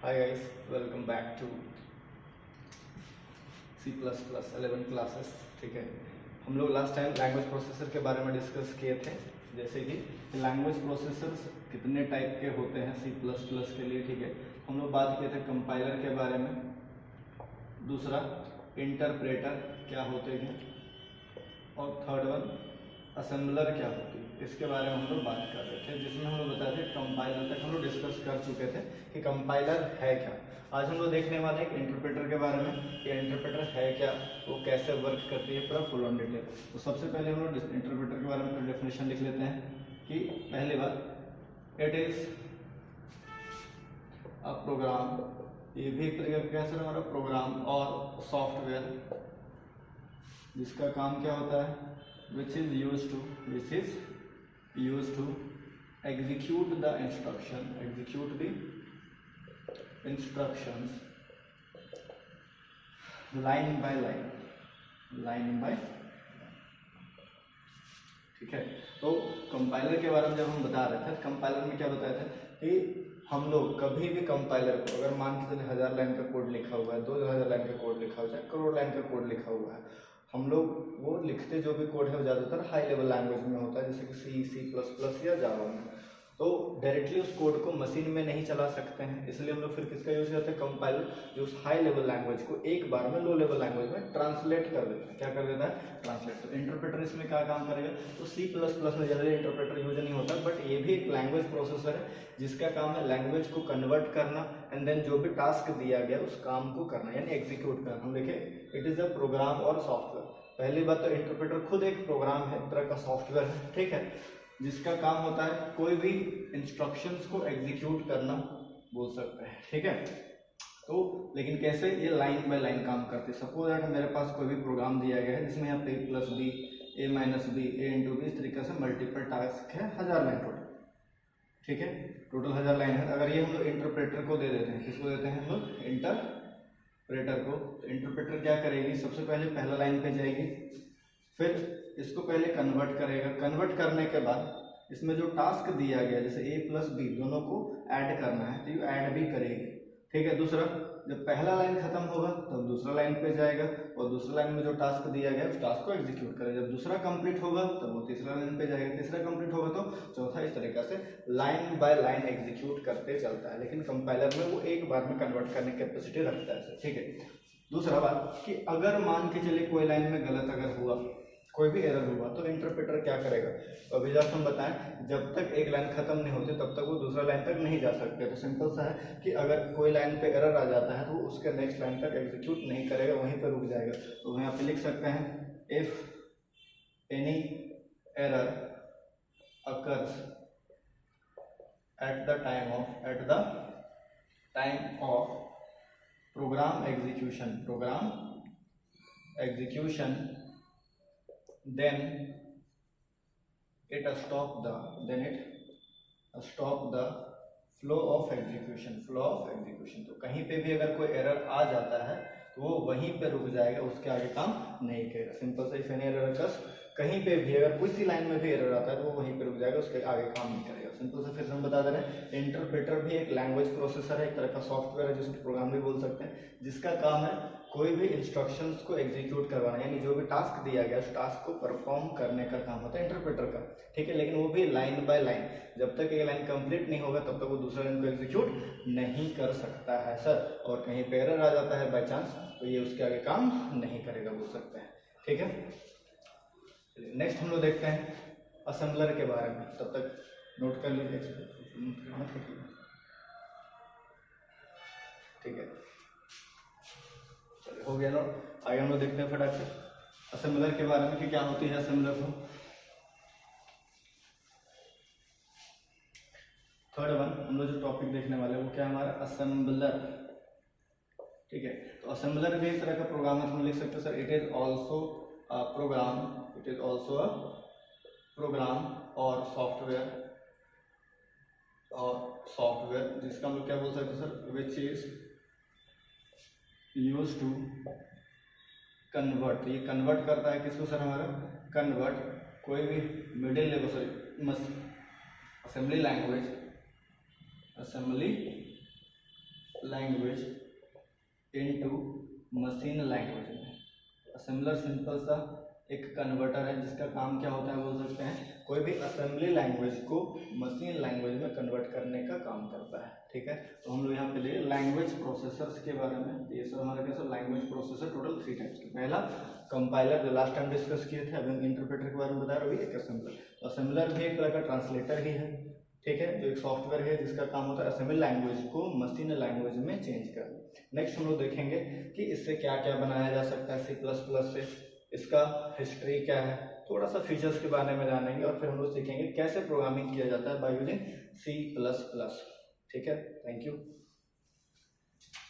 Hi guys, welcome back to C++ 11 classes. ठीक है, हम लोग लास्ट टाइम लैंग्वेज प्रोसेसर के बारे में डिस्कस किए थे, जैसे कि लैंग्वेज प्रोसेसर्स कितने टाइप के होते हैं C++ के लिए। ठीक है, हम लोग बात किए थे कंपाइलर के बारे में, दूसरा इंटरप्रेटर क्या होते हैं, और थर्ड वन असेंबलर क्या होती है, इसके बारे में हम लोग बात कर रहे थे, जिसमें हम लोग बताए थे कंपाइलर तक हम लोग डिस्कस कर चुके थे कि कंपाइलर है क्या। आज हम लोग देखने वाले हैं इंटरप्रेटर के बारे में कि इंटरप्रेटर है क्या, वो कैसे वर्क करती है, पूरा फुल ऑन डिटेल। तो सबसे पहले हम लोग इंटरप्रेटर के बारे में डेफिनेशन लिख लेते हैं कि पहली बात, इट इज अ प्रोग्राम, ये भी एक तरीके का कैसे हमारा प्रोग्राम और सॉफ्टवेयर जिसका काम क्या होता है, which is used to execute the instructions line by line। ठीक है, तो कंपाइलर के बारे में जब हम बता रहे थे, कंपाइलर में क्या बताया था कि हम लोग कभी भी कंपाइलर को, अगर मान के चले 1000 लाइन का कोड लिखा हुआ है, 2000 लाइन का कोड लिखा हुआ है, करोड़ लाइन का कोड लिखा हुआ है, हम लोग वो लिखते जो भी कोड है वो ज़्यादातर हाई लेवल लैंग्वेज में होता है, जैसे कि C++ या जावा में। तो डायरेक्टली उस कोड को मशीन में नहीं चला सकते हैं, इसलिए हम लोग फिर किसका यूज करते हैं, कंपाइलर, जो उस हाई लेवल लैंग्वेज को एक बार में लो लेवल लैंग्वेज में ट्रांसलेट कर देता है। क्या कर देता है, ट्रांसलेट। तो इंटरप्रेटर इसमें क्या काम करेगा, तो C++ में जनरली इंटरप्रेटर यूज नहीं होता, बट ये भी एक लैंग्वेज प्रोसेसर है जिसका काम है लैंग्वेज को कन्वर्ट करना एंड देन जो भी टास्क दिया गया उस काम को करना, यानी एग्जीक्यूट करना। हम देखें, इट इज अ प्रोग्राम और सॉफ्टवेयर। पहली बात तो इंटरप्रेटर खुद एक प्रोग्राम है, एक तरह का सॉफ्टवेयर है, ठीक है, जिसका काम होता है कोई भी इंस्ट्रक्शंस को एग्जीक्यूट करना, बोल सकते हैं। ठीक है, तो लेकिन कैसे, ये लाइन बाय लाइन काम करते हैं। सपोज दैट मेरे पास कोई भी प्रोग्राम दिया गया है जिसमें यहाँ पे a+b a-b a×b इस तरीके से मल्टीपल टास्क है, 1000 लाइन टोटल। ठीक है, टोटल 1000 लाइन है। अगर ये हम लोग इंटरप्रेटर को दे देते हैं, किसको देते हैं हम लोग, इंटरप्रेटर को। तो इंटरप्रेटर क्या करेगी, सबसे पहले पहला लाइन पे जाएगी, फिर इसको पहले कन्वर्ट करेगा, कन्वर्ट करने के बाद इसमें जो टास्क दिया गया, जैसे a+b दोनों को ऐड करना है, तो ये ऐड भी करेगी। ठीक है, दूसरा, जब पहला लाइन खत्म होगा तब दूसरा लाइन पे जाएगा और दूसरा लाइन में जो टास्क दिया गया उस टास्क को एग्जीक्यूट करेगा। जब दूसरा कंप्लीट होगा तब वो तीसरा लाइन पे जाएगा, तीसरा कंप्लीट होगा तो चौथा, इस तरीके से लाइन बाय लाइन एग्जीक्यूट करते चलता है। लेकिन कंपाइलर में वो एक बार में कन्वर्ट करने की कैपेसिटी रखता है। ठीक है, दूसरा बात कि अगर मान के चलिए कोई लाइन में गलत अगर हुआ, कोई भी एरर हुआ, तो इंटरप्रेटर क्या करेगा, अभी जब हम बताएं, जब तक एक लाइन खत्म नहीं होती तब तक वो दूसरा लाइन तक नहीं जा सकते। तो सिंपल सा है कि अगर कोई लाइन पे एरर आ जाता है तो उसके नेक्स्ट लाइन तक एग्जीक्यूट नहीं करेगा, वहीं पर रुक जाएगा। तो यहाँ पे लिख सकते हैं, if any error occurs at the time of program execution then it stop the flow of execution। तो कहीं पे भी अगर कोई एरर आ जाता है तो वो वहीं पे रुक जाएगा, उसके आगे काम नहीं करेगा। सिंपल सा, इफ एनी एरर अकर्स, कहीं पे भी अगर किसी लाइन में भी एरर आता है तो वो वहीं पे रुक जाएगा, उसके आगे काम नहीं करेगा। सिंपल सा, फिर हम बता दे रहे हैं, इंटरप्रेटर भी एक लैंग्वेज प्रोसेसर है, एक तरह का सॉफ्टवेयर है, जिसको प्रोग्राम भी बोल सकते हैं, जिसका काम है कोई भी इंस्ट्रक्शंस को एग्जीक्यूट करवाना, यानी जो भी टास्क दिया गया उस टास्क को परफॉर्म करने का काम होता है इंटरप्रेटर का। ठीक है, लेकिन वो भी लाइन बाय लाइन, जब तक एक लाइन कंप्लीट नहीं होगा तब तक वो दूसरा लाइन को एग्जीक्यूट नहीं कर सकता है सर। और कहीं पे एरर आ जाता है बाय चांस, तो ये उसके आगे काम नहीं करेगा, बोल सकते हैं। ठीक है, नेक्स्ट हम लोग देखते हैं असेंबलर के बारे में। तब तक नोट कर लीजिए, ठीक है, हो गया ना। आगे हम लोग देखते हैं फटाक से असेंबलर के बारे में कि क्या होती है असेंबलर। को थर्ड वन हम लोग जो टॉपिक देखने वाले हैं वो क्या हमारा, असेंबलर। ठीक है, तो असेंबलर भी एक तरह का प्रोग्राम है, हम लिख सकते हैं sir, it is also a program और सॉफ्टवेयर जिसका हम लोग क्या बोल सकते हैं sir, which is use to convert. ये कन्वर्ट करता है किसको सर, हमारा कन्वर्ट कोई भी middle level, assembly language into machine language में। असेंबलर सिंपल सा एक कन्वर्टर है जिसका काम क्या होता है बोल सकते हैं, कोई भी असेंबली लैंग्वेज को मशीन लैंग्वेज में कन्वर्ट करने का काम करता है। ठीक है, तो हम लोग यहाँ पे लिए लैंग्वेज प्रोसेसर्स के बारे में। ये सब हमारे कैसे लैंग्वेज प्रोसेसर टोटल 3 टाइप्स के। पहला कंपाइलर जो लास्ट टाइम डिस्कस किए थे, अभी हम इंटरप्रेटर के बारे में बता रहे हैं, एक असेंबलर। तो असेंबलर भी एक तरह का ट्रांसलेटर ही है, ठीक है, जो एक सॉफ्टवेयर है जिसका काम होता है असेंबली लैंग्वेज को मशीन लैंग्वेज में चेंज करना। नेक्स्ट हम लोग देखेंगे कि इससे क्या क्या बनाया जा सकता है C++ से, इसका हिस्ट्री क्या है, थोड़ा सा फीचर्स के बारे में जानेंगे और फिर हम लोग सीखेंगे कैसे प्रोग्रामिंग किया जाता है बाय यूजिंग C++। ठीक है, थैंक यू।